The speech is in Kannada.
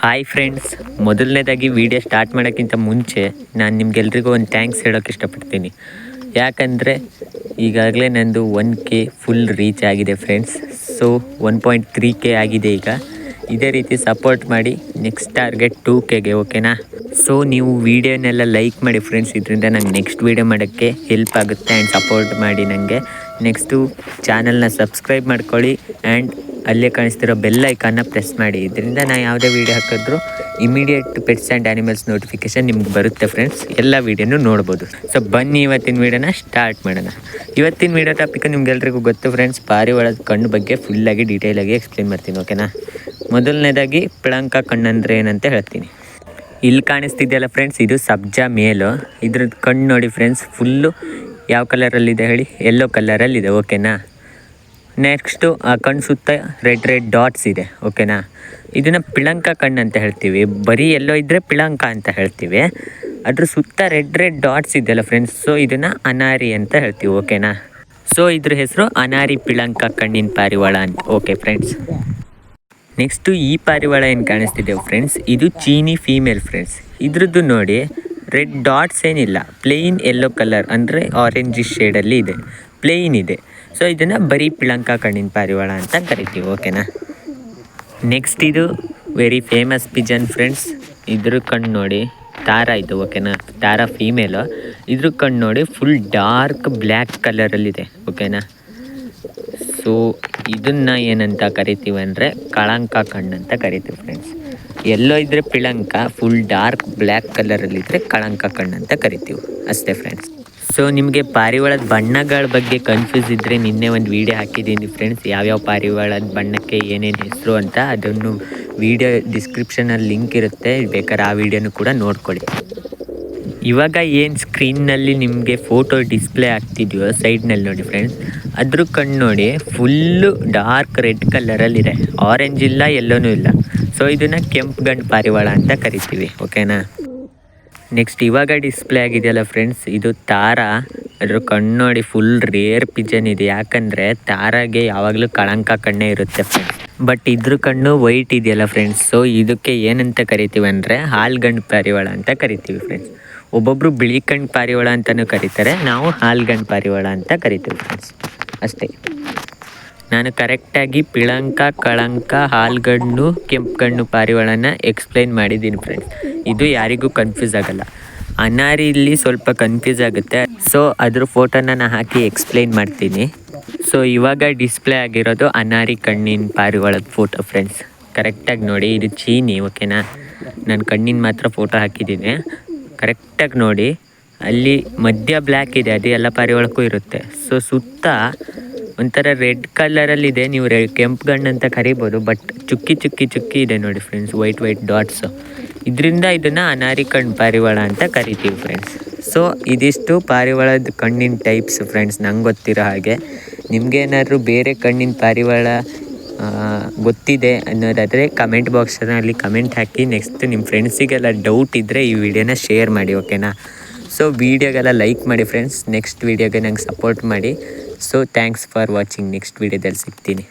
ಹಾಯ್ ಫ್ರೆಂಡ್ಸ್, ಮೊದಲನೇದಾಗಿ ವಿಡಿಯೋ ಸ್ಟಾರ್ಟ್ ಮಾಡೋಕ್ಕಿಂತ ಮುಂಚೆ ನಾನು ನಿಮ್ಗೆಲ್ರಿಗೂ ಒಂದು ಥ್ಯಾಂಕ್ಸ್ ಹೇಳೋಕ್ಕೆ ಇಷ್ಟಪಡ್ತೀನಿ. ಯಾಕಂದರೆ ಈಗಾಗಲೇ ನಂದು 1K ಫುಲ್ ರೀಚ್ ಆಗಿದೆ ಫ್ರೆಂಡ್ಸ್. ಸೊ 1.3K ಆಗಿದೆ ಈಗ. ಇದೇ ರೀತಿ ಸಪೋರ್ಟ್ ಮಾಡಿ. ನೆಕ್ಸ್ಟ್ ಟಾರ್ಗೆಟ್ 2Kಗೆ, ಓಕೆನಾ? ಸೊ ನೀವು ವೀಡಿಯೋನೆಲ್ಲ ಲೈಕ್ ಮಾಡಿ ಫ್ರೆಂಡ್ಸ್, ಇದರಿಂದ ನಂಗೆ ನೆಕ್ಸ್ಟ್ ವೀಡಿಯೋ ಮಾಡೋಕ್ಕೆ ಹೆಲ್ಪ್ ಆಗುತ್ತೆ ಆ್ಯಂಡ್ ಸಪೋರ್ಟ್ ಮಾಡಿ ನನಗೆ. ನೆಕ್ಸ್ಟು ಚಾನಲ್ನ ಸಬ್ಸ್ಕ್ರೈಬ್ ಮಾಡ್ಕೊಳ್ಳಿ ಆ್ಯಂಡ್ ಅಲ್ಲೇ ಕಾಣಿಸ್ತಿರೋ ಬೆಲ್ ಐಕಾನ್ನ ಪ್ರೆಸ್ ಮಾಡಿ. ಇದರಿಂದ ನಾನು ಯಾವುದೇ ವೀಡಿಯೋ ಹಾಕಿದ್ರು immediate pets and animals notification ನಿಮ್ಗೆ ಬರುತ್ತೆ ಫ್ರೆಂಡ್ಸ್. ಎಲ್ಲ ವೀಡಿಯೋನು ನೋಡ್ಬೋದು. ಸೊ ಬನ್ನಿ ಇವತ್ತಿನ ವೀಡಿಯೋನ ಸ್ಟಾರ್ಟ್ ಮಾಡೋಣ. ಇವತ್ತಿನ ವೀಡಿಯೋ ಟಾಪಿಕ್ ನಿಮ್ಗೆಲ್ರಿಗೂ ಗೊತ್ತು ಫ್ರೆಂಡ್ಸ್, ಪಾರಿವಾಳದ ಕಣ್ಣು ಬಗ್ಗೆ ಫುಲ್ಲಾಗಿ ಡೀಟೇಲಾಗಿ ಎಕ್ಸ್ಪ್ಲೇನ್ ಮಾಡ್ತೀನಿ, ಓಕೆನಾ? ಮೊದಲನೇದಾಗಿ ಪಿಳಂಕ ಕಣ್ಣು ಅಂದರೆ ಏನಂತ ಹೇಳ್ತೀನಿ. ಇಲ್ಲಿ ಕಾಣಿಸ್ತಿದೆಯಲ್ಲ ಫ್ರೆಂಡ್ಸ್, ಇದು ಸಬ್ಜಾ ಮೇಲು. ಇದ್ರದ್ದು ಕಣ್ಣು ನೋಡಿ ಫ್ರೆಂಡ್ಸ್, ಫುಲ್ಲು ಯಾವ ಕಲರಲ್ಲಿದೆ ಹೇಳಿ? ಯೆಲ್ಲೋ ಕಲರಲ್ಲಿದೆ, ಓಕೆನಾ? ನೆಕ್ಸ್ಟು ಆ ಕಣ್ಣು ಸುತ್ತ ರೆಡ್ ಡಾಟ್ಸ್ ಇದೆ, ಓಕೆನಾ? ಇದನ್ನು ಪಿಳಂಕ ಕಣ್ಣು ಅಂತ ಹೇಳ್ತೀವಿ. ಬರೀ ಎಲ್ಲೋ ಇದ್ದರೆ ಪಿಳಂಕ ಅಂತ ಹೇಳ್ತೀವಿ. ಅದ್ರ ಸುತ್ತ ರೆಡ್ ಡಾಟ್ಸ್ ಇದೆಯಲ್ಲ ಫ್ರೆಂಡ್ಸ್, ಸೊ ಇದನ್ನು ಅನಾರಿ ಅಂತ ಹೇಳ್ತೀವಿ, ಓಕೆನಾ? ಸೊ ಇದ್ರ ಹೆಸರು ಅನಾರಿ ಪಿಳಂಕ ಕಣ್ಣಿನ ಪಾರಿವಾಳ ಅಂತ, ಓಕೆ ಫ್ರೆಂಡ್ಸ್. ನೆಕ್ಸ್ಟು ಈ ಪಾರಿವಾಳ ಏನು ಕಾಣಿಸ್ತಿದೆ ಫ್ರೆಂಡ್ಸ್, ಇದು ಚೀನಿ ಫೀಮೇಲ್ ಫ್ರೆಂಡ್ಸ್. ಇದ್ರದ್ದು ನೋಡಿ ರೆಡ್ ಡಾಟ್ಸ್ ಏನಿಲ್ಲ, ಪ್ಲೇನ್ ಯೆಲ್ಲೋ ಕಲರ್ ಅಂದರೆ ಆರೆಂಜ್ ಶೇಡಲ್ಲಿ ಇದೆ, ಪ್ಲೇನ್ ಇದೆ. ಸೊ ಇದನ್ನು ಬರೀ ಪಿಳಂಕ ಕಣ್ಣಿನ ಪಾರಿವಾಳ ಅಂತ ಕರಿತೀವಿ, ಓಕೆನಾ? ನೆಕ್ಸ್ಟ್ ಇದು ವೆರಿ ಫೇಮಸ್ ಪಿಜನ್ ಫ್ರೆಂಡ್ಸ್. ಇದ್ರ ಕಣ್ಣು ನೋಡಿ ತಾರಾ ಇದು, ಓಕೆನಾ? ತಾರಾ ಫೀಮೇಲು. ಇದ್ರ ಕಣ್ಣು ನೋಡಿ ಫುಲ್ ಡಾರ್ಕ್ ಬ್ಲ್ಯಾಕ್ ಕಲರಲ್ಲಿದೆ, ಓಕೆನಾ? ಸೊ ಇದನ್ನು ಏನಂತ ಕರಿತೀವಿ ಅಂದರೆ ಕಳಂಕ ಕಣ್ಣು ಅಂತ ಕರಿತೀವಿ ಫ್ರೆಂಡ್ಸ್. ಎಲ್ಲೋ ಇದ್ದರೆ ಪಿಳಂಕ, ಫುಲ್ ಡಾರ್ಕ್ ಬ್ಲ್ಯಾಕ್ ಕಲರಲ್ಲಿದ್ದರೆ ಕಳಂಕ ಕಣ್ಣು ಅಂತ ಕರಿತೀವಿ, ಅಷ್ಟೇ ಫ್ರೆಂಡ್ಸ್. ಸೊ ನಿಮಗೆ ಪಾರಿವಾಳದ ಬಣ್ಣಗಳ ಬಗ್ಗೆ ಕನ್ಫ್ಯೂಸ್ ಇದ್ದರೆ ನಿನ್ನೆ ಒಂದು ವೀಡಿಯೋ ಹಾಕಿದ್ದೀನಿ ಫ್ರೆಂಡ್ಸ್, ಯಾವ್ಯಾವ ಪಾರಿವಾಳದ ಬಣ್ಣಕ್ಕೆ ಏನೇನು ಹೆಸರು ಅಂತ. ಅದನ್ನು ವೀಡಿಯೋ ಡಿಸ್ಕ್ರಿಪ್ಷನಲ್ಲಿ ಲಿಂಕ್ ಇರುತ್ತೆ, ಬೇಕಾದ್ರೆ ಆ ವೀಡಿಯೋನು ಕೂಡ ನೋಡ್ಕೊಳ್ಳಿ. ಇವಾಗ ಏನು ಸ್ಕ್ರೀನ್ನಲ್ಲಿ ನಿಮಗೆ ಫೋಟೋ ಡಿಸ್ಪ್ಲೇ ಆಗ್ತಿದೆಯೋ ಸೈಡ್ನಲ್ಲಿ ನೋಡಿ ಫ್ರೆಂಡ್ಸ್, ಅದ್ರ ಕಣ್ಣು ನೋಡಿ ಫುಲ್ಲು ಡಾರ್ಕ್ ರೆಡ್ ಕಲರಲ್ಲಿದೆ, ಆರೆಂಜ್ ಇಲ್ಲ, ಎಲ್ಲೋನೂ ಇಲ್ಲ. ಸೊ ಇದನ್ನು ಕೆಂಪು ಗಂಡು ಪಾರಿವಾಳ ಅಂತ ಕರಿತೀವಿ, ಓಕೆನಾ? ನೆಕ್ಸ್ಟ್ ಇವಾಗ ಡಿಸ್ಪ್ಲೇ ಆಗಿದೆಯಲ್ಲ ಫ್ರೆಂಡ್ಸ್, ಇದು ತಾರಾ. ಅದ್ರ ಕಣ್ಣು ನೋಡಿ ಫುಲ್ ರೇರ್ ಪಿಜನ್ ಇದೆ, ಯಾಕಂದರೆ ತಾರಾಗೆ ಯಾವಾಗಲೂ ಕಳಂಕ ಕಣ್ಣೇ ಇರುತ್ತೆ ಫ್ರೆಂಡ್ಸ್. ಬಟ್ ಇದ್ರ ಕಣ್ಣು ವೈಟ್ ಇದೆಯಲ್ಲ ಫ್ರೆಂಡ್ಸ್, ಸೊ ಇದಕ್ಕೆ ಏನಂತ ಕರಿತೀವಿ ಅಂದರೆ ಹಾಲ್ಗಂಡು ಪಾರಿವಾಳ ಅಂತ ಕರಿತೀವಿ ಫ್ರೆಂಡ್ಸ್. ಒಬ್ಬೊಬ್ಬರು ಬಿಳಿ ಕಣ್ಣು ಪಾರಿವಾಳ ಅಂತಲೂ ಕರೀತಾರೆ, ನಾವು ಹಾಲ್ಗಂಡು ಪಾರಿವಾಳ ಅಂತ ಕರಿತೀವಿ ಫ್ರೆಂಡ್ಸ್, ಅಷ್ಟೇ. ನಾನು ಕರೆಕ್ಟಾಗಿ ಪಿಳಂಕ, ಕಳಂಕ, ಹಾಲ್ಗಣ್ಣು, ಕೆಂಪು ಕಣ್ಣು ಪಾರಿವಾಳನ ಎಕ್ಸ್ಪ್ಲೈನ್ ಮಾಡಿದ್ದೀನಿ ಫ್ರೆಂಡ್ಸ್. ಇದು ಯಾರಿಗೂ ಕನ್ಫ್ಯೂಸ್ ಆಗೋಲ್ಲ. ಅನಾರಿಲಿ ಸ್ವಲ್ಪ ಕನ್ಫ್ಯೂಸ್ ಆಗುತ್ತೆ, ಸೊ ಅದ್ರ ಫೋಟೋನ ನಾನು ಹಾಕಿ ಎಕ್ಸ್ಪ್ಲೈನ್ ಮಾಡ್ತೀನಿ. ಸೊ ಇವಾಗ ಡಿಸ್ಪ್ಲೇ ಆಗಿರೋದು ಅನಾರಿ ಕಣ್ಣಿನ ಪಾರಿವಾಳದ ಫೋಟೋ ಫ್ರೆಂಡ್ಸ್. ಕರೆಕ್ಟಾಗಿ ನೋಡಿ, ಇದು ಚೀನಿ, ಓಕೆನಾ? ನಾನು ಕಣ್ಣಿನ ಮಾತ್ರ ಫೋಟೋ ಹಾಕಿದ್ದೀನಿ, ಕರೆಕ್ಟಾಗಿ ನೋಡಿ. ಅಲ್ಲಿ ಮಧ್ಯ ಬ್ಲ್ಯಾಕ್ ಇದೆ, ಅದು ಎಲ್ಲ ಪಾರಿವಾಳಕ್ಕೂ ಇರುತ್ತೆ. ಸೊ ಸುತ್ತ ಒಂಥರ ರೆಡ್ ಕಲರಲ್ಲಿದೆ, ನೀವು ಕೆಂಪು ಗಣ್ಣು ಅಂತ ಕರಿಬೋದು, ಬಟ್ ಚುಕ್ಕಿ ಇದೆ ನೋಡಿ ಫ್ರೆಂಡ್ಸ್, ವೈಟ್ ಡಾಟ್ಸು. ಇದರಿಂದ ಇದನ್ನು ಅನಾರಿ ಕಣ್ಣು ಪಾರಿವಾಳ ಅಂತ ಕರಿತೀವಿ ಫ್ರೆಂಡ್ಸ್. ಸೊ ಇದಿಷ್ಟು ಪಾರಿವಾಳದ ಕಣ್ಣಿನ ಟೈಪ್ಸ್ ಫ್ರೆಂಡ್ಸ್, ನಂಗೆ ಗೊತ್ತಿರೋ ಹಾಗೆ. ನಿಮಗೇನಾದರೂ ಬೇರೆ ಕಣ್ಣಿನ ಪಾರಿವಾಳ ಗೊತ್ತಿದೆ ಅನ್ನೋದಾದರೆ ಕಮೆಂಟ್ ಬಾಕ್ಸಲ್ಲಿ ಕಮೆಂಟ್ ಹಾಕಿ. ನೆಕ್ಸ್ಟ್ ನಿಮ್ಮ ಫ್ರೆಂಡ್ಸಿಗೆಲ್ಲ ಡೌಟ್ ಇದ್ದರೆ ಈ ವಿಡಿಯೋನ ಶೇರ್ ಮಾಡಿ, ಓಕೆನಾ? ಸೊ ವೀಡಿಯೋಗೆಲ್ಲ ಲೈಕ್ ಮಾಡಿ ಫ್ರೆಂಡ್ಸ್. ನೆಕ್ಸ್ಟ್ ವೀಡಿಯೋಗೆ ನಂಗೆ ಸಪೋರ್ಟ್ ಮಾಡಿ. So thanks for watching. Next ವೀಡಿಯೋದಲ್ಲಿ ಸಿಗ್ತೀನಿ.